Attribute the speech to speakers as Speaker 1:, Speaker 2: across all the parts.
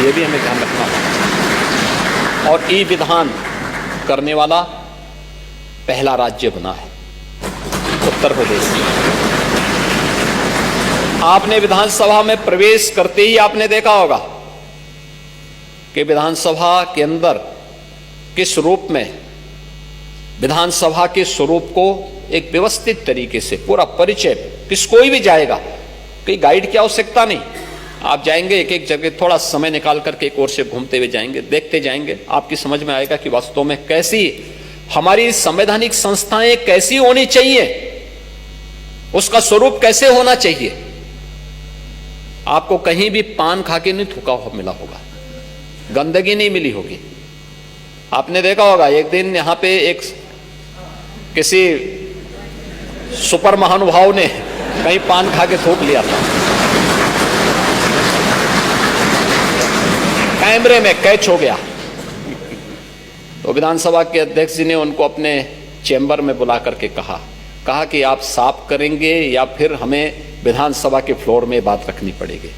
Speaker 1: ये भी हमें ध्यान रखना होगा। और ई विधान करने वाला पहला राज्य बना है उत्तर प्रदेश। आपने विधानसभा में प्रवेश करते ही आपने देखा होगा कि विधानसभा के अंदर किस रूप में विधानसभा के स्वरूप को एक व्यवस्थित तरीके से पूरा परिचय, कोई भी जाएगा, कोई गाइड की आवश्यकता नहीं, आप जाएंगे एक एक जगह थोड़ा समय निकाल करके एक ओर से घूमते हुए जाएंगे, देखते जाएंगे, आपकी समझ में आएगा कि वास्तव में कैसी हमारी संवैधानिक संस्थाएं कैसी होनी चाहिए, उसका स्वरूप कैसे होना चाहिए। आपको कहीं भी पान खा के नहीं थूका हुआ मिला होगा, गंदगी नहीं मिली होगी। आपने देखा होगा एक दिन यहां पे एक किसी सुपर महानुभाव ने कहीं पान खा के थूक लिया था, कैमरे में कैच हो गया। तो विधानसभा के अध्यक्ष जी ने उनको अपने चैम्बर में बुला करके कहा कि आप साफ करेंगे या फिर हमें विधानसभा के फ्लोर में बात रखनी पड़ेगी।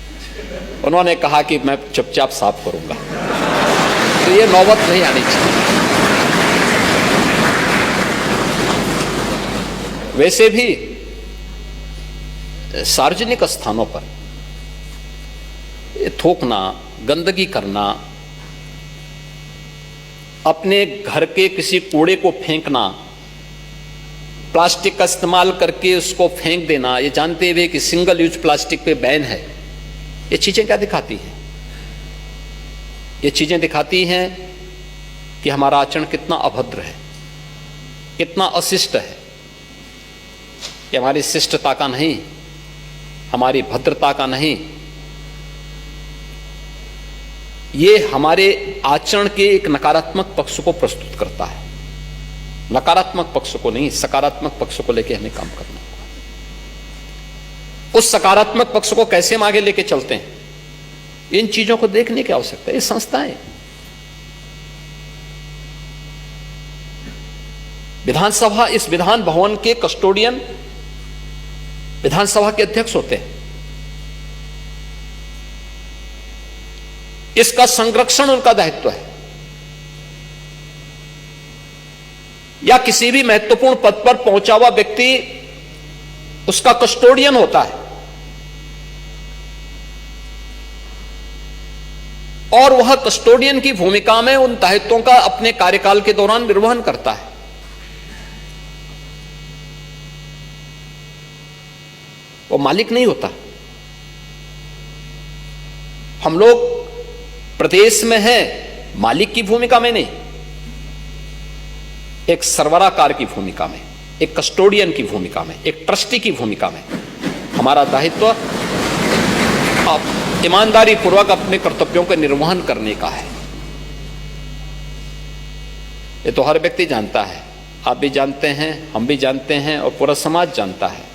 Speaker 1: उन्होंने कहा कि मैं चुपचाप साफ करूंगा। तो ये नौबत नहीं आनी चाहिए। वैसे भी सार्वजनिक स्थानों पर थूकना, गंदगी करना, अपने घर के किसी कूड़े को फेंकना, प्लास्टिक का इस्तेमाल करके उसको फेंक देना, ये जानते हुए कि सिंगल यूज प्लास्टिक पे बैन है, ये चीजें क्या दिखाती हैं? ये चीजें दिखाती हैं कि हमारा आचरण कितना अभद्र है, कितना अशिष्ट है, कि हमारी शिष्टता का नहीं, हमारी भद्रता का नहीं, ये हमारे आचरण के एक नकारात्मक पक्ष को प्रस्तुत करता है। नकारात्मक पक्ष को नहीं, सकारात्मक पक्ष को लेकर हमें काम करना होगा। उस सकारात्मक पक्ष को कैसे हम आगे लेके चलते हैं, इन चीजों को देखने की आवश्यकता है। ये संस्थाएं, विधानसभा, इस विधान भवन के कस्टोडियन विधानसभा के अध्यक्ष होते हैं। इसका संरक्षण उनका दायित्व है। या किसी भी महत्वपूर्ण पद पर पहुंचा हुआ व्यक्ति उसका कस्टोडियन होता है और वह कस्टोडियन की भूमिका में उन दायित्वों का अपने कार्यकाल के दौरान निर्वहन करता है। वो मालिक नहीं होता। हम लोग प्रदेश में हैं मालिक की भूमिका में नहीं, एक सरबराहकार की भूमिका में, एक कस्टोडियन की भूमिका में, एक ट्रस्टी की भूमिका में। हमारा दायित्व ईमानदारी पूर्वक अपने कर्तव्यों का निर्वहन करने का है। ये तो हर व्यक्ति जानता है, आप भी जानते हैं, हम भी जानते हैं और पूरा समाज जानता है।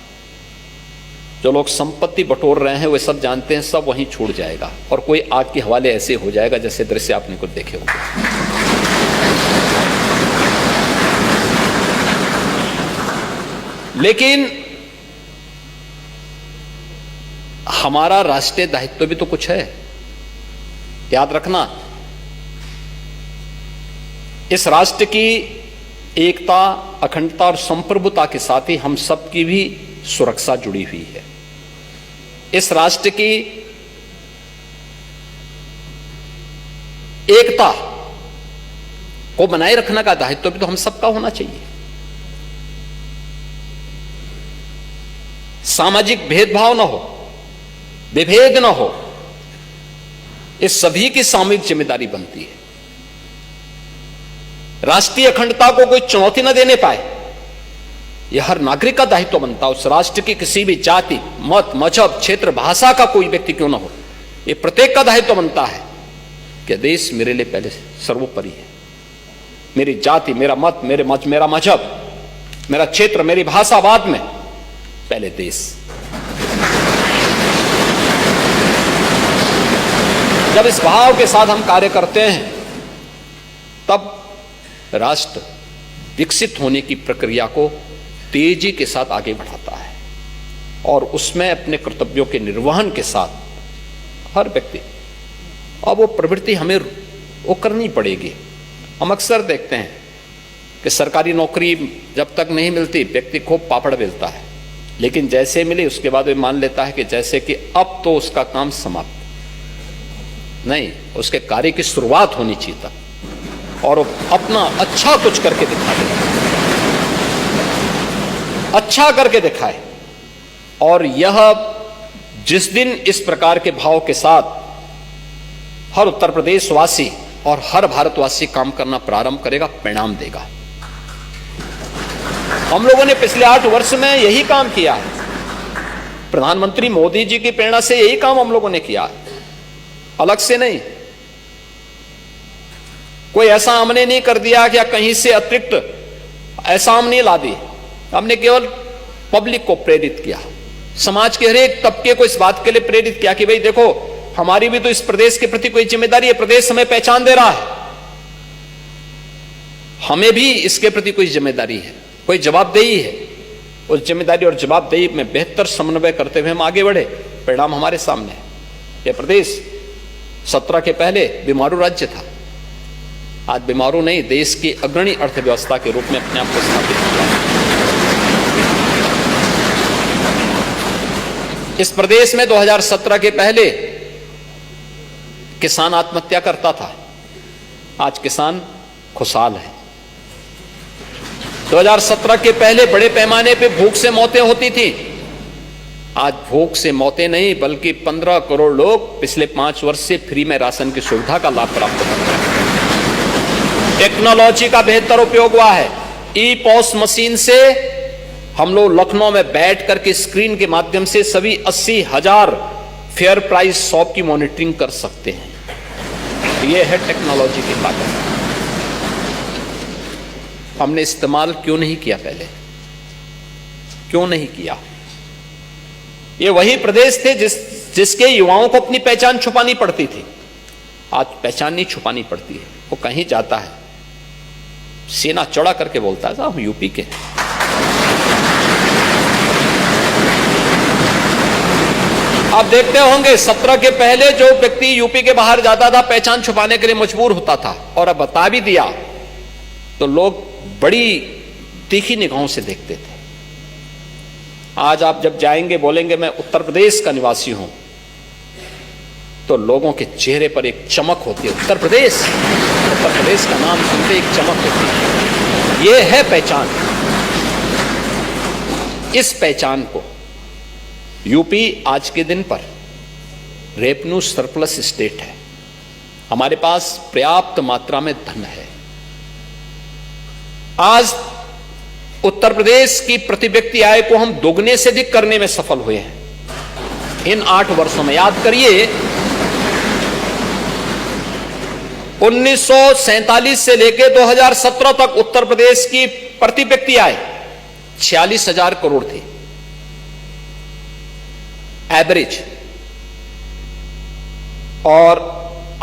Speaker 1: जो लोग संपत्ति बटोर रहे हैं वे सब जानते हैं, सब वहीं छूट जाएगा और कोई आग के हवाले ऐसे हो जाएगा जैसे दृश्य आपने कुछ देखे होंगे। लेकिन हमारा राष्ट्रीय दायित्व भी तो कुछ है, याद रखना। इस राष्ट्र की एकता, अखंडता और संप्रभुता के साथ ही हम सबकी भी सुरक्षा जुड़ी हुई है। इस राष्ट्र की एकता को बनाए रखने का दायित्व भी तो हम सबका होना चाहिए। सामाजिक भेदभाव न हो, विभेद न हो, इस सभी की सामूहिक जिम्मेदारी बनती है। राष्ट्रीय अखंडता को कोई चुनौती न देने पाए, यह हर नागरिक का दायित्व बनता है। उस राष्ट्र की किसी भी जाति, मत, मजहब, क्षेत्र, भाषा का कोई व्यक्ति क्यों ना हो, यह प्रत्येक का दायित्व बनता है कि देश मेरे लिए पहले सर्वोपरि है। मेरी जाति, मेरा मत, मेरा मजहब, मेरा क्षेत्र, मेरी भाषा बाद में, पहले देश। जब इस भाव के साथ हम कार्य करते हैं तब राष्ट्र विकसित होने की प्रक्रिया को तेजी के साथ आगे बढ़ाता है और उसमें अपने कर्तव्यों के निर्वहन के साथ हर व्यक्ति और वो प्रवृत्ति हमें वो करनी पड़ेगी। हम अक्सर देखते हैं कि सरकारी नौकरी जब तक नहीं मिलती व्यक्ति खूब पापड़ बेलता है, लेकिन जैसे मिली उसके बाद वो मान लेता है कि जैसे कि अब तो उसका काम समाप्त नहीं, उसके कार्य की शुरुआत होनी चाहिए था और वो अपना अच्छा कुछ करके दिखा दे, अच्छा करके दिखाए। और यह जिस दिन इस प्रकार के भाव के साथ हर उत्तर प्रदेश वासी और हर भारतवासी काम करना प्रारंभ करेगा, परिणाम देगा। हम लोगों ने पिछले 8 वर्ष में यही काम किया है। प्रधानमंत्री मोदी जी की प्रेरणा से यही काम हम लोगों ने किया है, अलग से नहीं। कोई ऐसा हमने नहीं कर दिया कि कहीं से अतिरिक्त ऐसा हम नहीं ला दिए। हमने केवल पब्लिक को प्रेरित किया, समाज के हर एक तबके को इस बात के लिए प्रेरित किया कि भाई देखो, हमारी भी तो इस प्रदेश के प्रति कोई जिम्मेदारी है, प्रदेश हमें पहचान दे रहा है, हमें भी इसके प्रति कोई जिम्मेदारी है, कोई जवाबदेही है। उस जिम्मेदारी और जवाबदेही में बेहतर समन्वय करते हुए हम आगे बढ़े, परिणाम हमारे सामने है। यह प्रदेश 17 के पहले बीमारू राज्य था, आज बीमारू नहीं, देश की अग्रणी अर्थव्यवस्था के रूप में अपने आप को स्थापित किया। इस प्रदेश में 2017 के पहले किसान आत्महत्या करता था, आज किसान खुशहाल है। 2017 के पहले बड़े पैमाने पे भूख से मौतें होती थी, आज भूख से मौतें नहीं बल्कि 15 करोड़ लोग पिछले 5 वर्ष से फ्री में राशन की सुविधा का लाभ प्राप्त कर रहे हैं। टेक्नोलॉजी का बेहतर उपयोग हुआ है। ई पॉस मशीन से हम लोग लखनऊ में बैठ करके स्क्रीन के माध्यम से सभी 80,000 फेयर प्राइस शॉप की मॉनिटरिंग कर सकते हैं। यह है टेक्नोलॉजी की ताकत। हमने इस्तेमाल क्यों नहीं किया पहले, क्यों नहीं किया? ये वही प्रदेश थे जिसके युवाओं को अपनी पहचान छुपानी पड़ती थी, आज पहचान नहीं छुपानी पड़ती है। वो कहीं जाता है सीना चौड़ा करके बोलता है साहब हम यूपी के। आप देखते होंगे 17 के पहले जो व्यक्ति यूपी के बाहर जाता था पहचान छुपाने के लिए मजबूर होता था, और अब बता भी दिया तो लोग बड़ी तीखी निगाहों से देखते थे। आज आप जब जाएंगे बोलेंगे मैं उत्तर प्रदेश का निवासी हूं, तो लोगों के चेहरे पर एक चमक होती है। उत्तर प्रदेश का नाम सुनते एक चमक होती है। यह है पहचान। इस पहचान को यूपी आज के दिन पर रेवेन्यू सरप्लस स्टेट है, हमारे पास पर्याप्त मात्रा में धन है। आज उत्तर प्रदेश की प्रति व्यक्ति आय को हम दोगुने से अधिक करने में सफल हुए हैं इन 8 वर्षों में। याद करिए 1947 से लेकर 2017 तक उत्तर प्रदेश की प्रति व्यक्ति आय 46,000 करोड़ थी एवरेज, और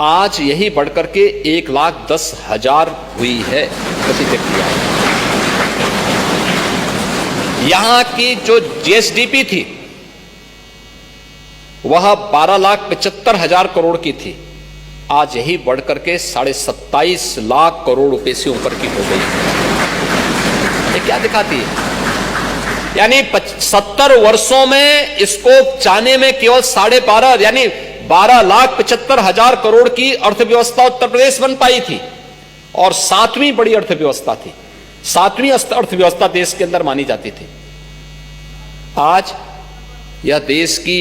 Speaker 1: आज यही बढ़कर के 1,10,000 हुई है प्रति व्यक्ति आय। यहां की जो जीएसडीपी थी वह 12,75,000 करोड़ की थी, आज यही बढ़कर के 27.5 लाख करोड़ रुपए से ऊपर की हो गई। ये क्या दिखाती है? यानी 70 वर्षों में इसको जाने में केवल 12.5 यानी 12,75,000 करोड़ की अर्थव्यवस्था उत्तर प्रदेश बन पाई थी, और 7वीं बड़ी अर्थव्यवस्था थी, 7वीं अर्थव्यवस्था देश के अंदर मानी जाती थी। आज यह देश की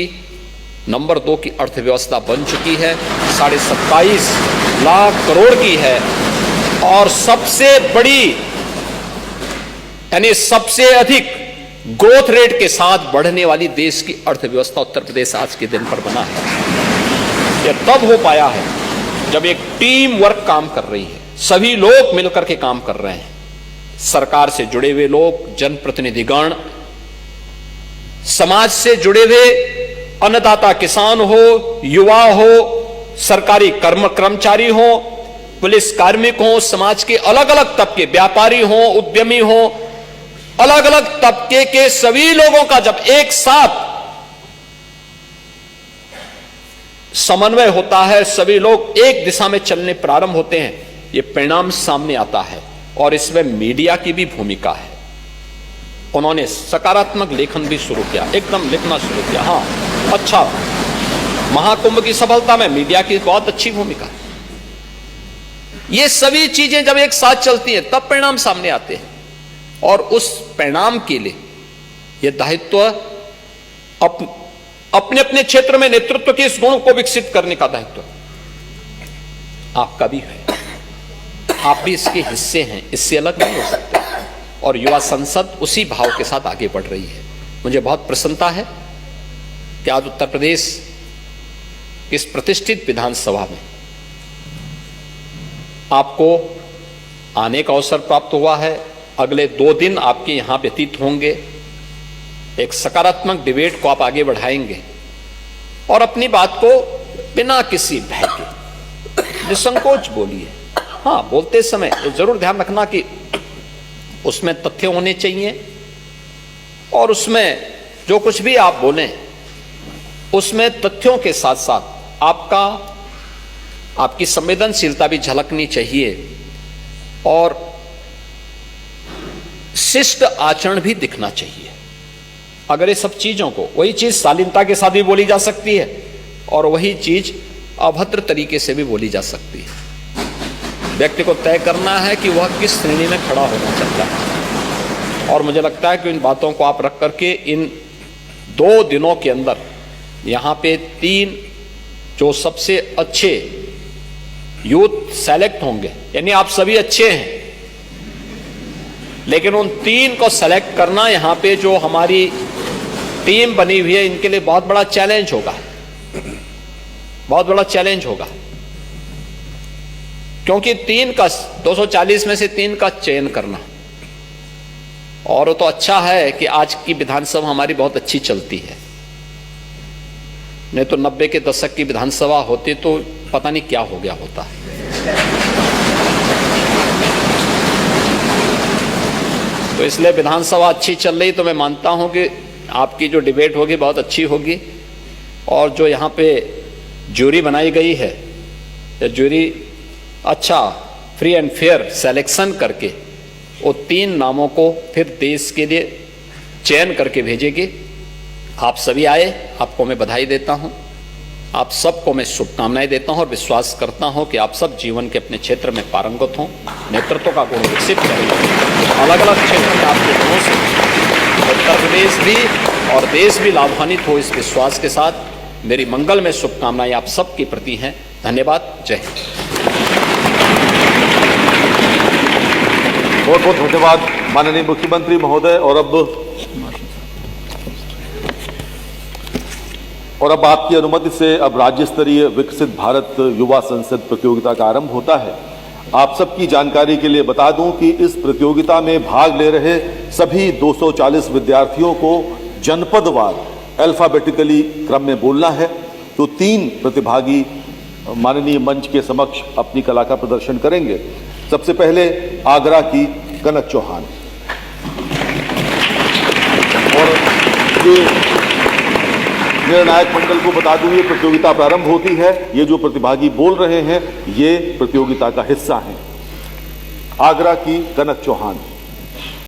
Speaker 1: नंबर 2 की अर्थव्यवस्था बन चुकी है, 27.5 लाख करोड़ की है, और सबसे बड़ी यानी सबसे अधिक ग्रोथ रेट के साथ बढ़ने वाली देश की अर्थव्यवस्था उत्तर प्रदेश आज के दिन पर बना है। यह तब हो पाया है जब एक टीम वर्क काम कर रही है, सभी लोग मिलकर के काम कर रहे हैं। सरकार से जुड़े हुए लोग, जनप्रतिनिधिगण, समाज से जुड़े हुए अन्नदाता किसान हो, युवा हो, सरकारी कर्मचारी हो, पुलिस कार्मिक हो, समाज के अलग अलग तबके, व्यापारी हो, उद्यमी हो, अलग अलग तबके के सभी लोगों का जब एक साथ समन्वय होता है, सभी लोग एक दिशा में चलने प्रारंभ होते हैं, ये परिणाम सामने आता है। और इसमें मीडिया की भी भूमिका है। उन्होंने सकारात्मक लेखन भी शुरू किया, एकदम लिखना शुरू किया। हाँ, अच्छा, महाकुंभ की सफलता में मीडिया की बहुत अच्छी भूमिका है। ये सभी चीजें जब एक साथ चलती हैं तब परिणाम सामने आते हैं। और उस परिणाम के लिए यह दायित्व अपने अपने क्षेत्र में नेतृत्व के इस गुण को विकसित करने का दायित्व आपका भी है। आप भी इसके हिस्से हैं, इससे अलग नहीं हो सकते। और युवा संसद उसी भाव के साथ आगे बढ़ रही है। मुझे बहुत प्रसन्नता है कि आज उत्तर प्रदेश इस प्रतिष्ठित विधानसभा में आपको आने का अवसर प्राप्त हुआ है। अगले 2 दिन आपके यहां व्यतीत होंगे। एक सकारात्मक डिबेट को आप आगे बढ़ाएंगे और अपनी बात को बिना किसी भय के निसंकोच बोलिए। हाँ, बोलते समय जरूर ध्यान रखना कि उसमें तथ्य होने चाहिए और उसमें जो कुछ भी आप बोलें उसमें तथ्यों के साथ साथ आपकी संवेदनशीलता भी झलकनी चाहिए और शिष्ट आचरण भी दिखना चाहिए। अगर ये सब चीजों को, वही चीज शालीनता के साथ भी बोली जा सकती है और वही चीज अभद्र तरीके से भी बोली जा सकती है। व्यक्ति को तय करना है कि वह किस श्रेणी में खड़ा होना चाहता है। और मुझे लगता है कि इन बातों को आप रख करके इन 2 दिनों के अंदर यहां पे 3 जो सबसे अच्छे यूथ सेलेक्ट होंगे, यानी आप सभी अच्छे हैं, लेकिन उन 3 को सेलेक्ट करना यहां पे जो हमारी टीम बनी हुई है, इनके लिए बहुत बड़ा चैलेंज होगा, बहुत बड़ा चैलेंज होगा। क्योंकि 3 का 240 में से 3 का चयन करना, और वो तो अच्छा है कि आज की विधानसभा हमारी बहुत अच्छी चलती है। नहीं तो 90 के दशक की विधानसभा होती तो पता नहीं क्या हो गया होता है। तो इसलिए विधानसभा अच्छी चल रही, तो मैं मानता हूं कि आपकी जो डिबेट होगी बहुत अच्छी होगी। और जो यहाँ पे ज्यूरी बनाई गई है, या ज्यूरी अच्छा फ्री एंड फेयर सिलेक्शन करके वो 3 नामों को फिर देश के लिए चयन करके भेजेगी। आप सभी आए, आपको मैं बधाई देता हूं, आप सबको मैं शुभकामनाएं देता हूं और विश्वास करता हूं कि आप सब जीवन के अपने क्षेत्र में पारंगत हों, नेतृत्व का गुण विकसित करें। अलग अलग क्षेत्र में आपके गुणों से उत्तर प्रदेश भी और देश भी लाभान्वित हो, इस विश्वास के साथ मेरी मंगल में शुभकामनाएं आप सबके प्रति हैं। धन्यवाद। जय हिंद।
Speaker 2: बहुत बहुत धन्यवाद माननीय मुख्यमंत्री महोदय। और अब आपकी अनुमति से अब राज्य स्तरीय विकसित भारत युवा संसद प्रतियोगिता का आरंभ होता है। आप सबकी जानकारी के लिए बता दूं कि इस प्रतियोगिता में भाग ले रहे सभी 240 विद्यार्थियों को जनपदवार अल्फाबेटिकली क्रम में बोलना है। तो 3 प्रतिभागी माननीय मंच के समक्ष अपनी कला का प्रदर्शन करेंगे। सबसे पहले आगरा की कनक चौहान। और ये निर्णायक मंडल को बता दूं, ये प्रतियोगिता प्रारंभ होती है। ये जो प्रतिभागी बोल रहे हैं ये प्रतियोगिता का हिस्सा हैं। आगरा की कनक चौहान।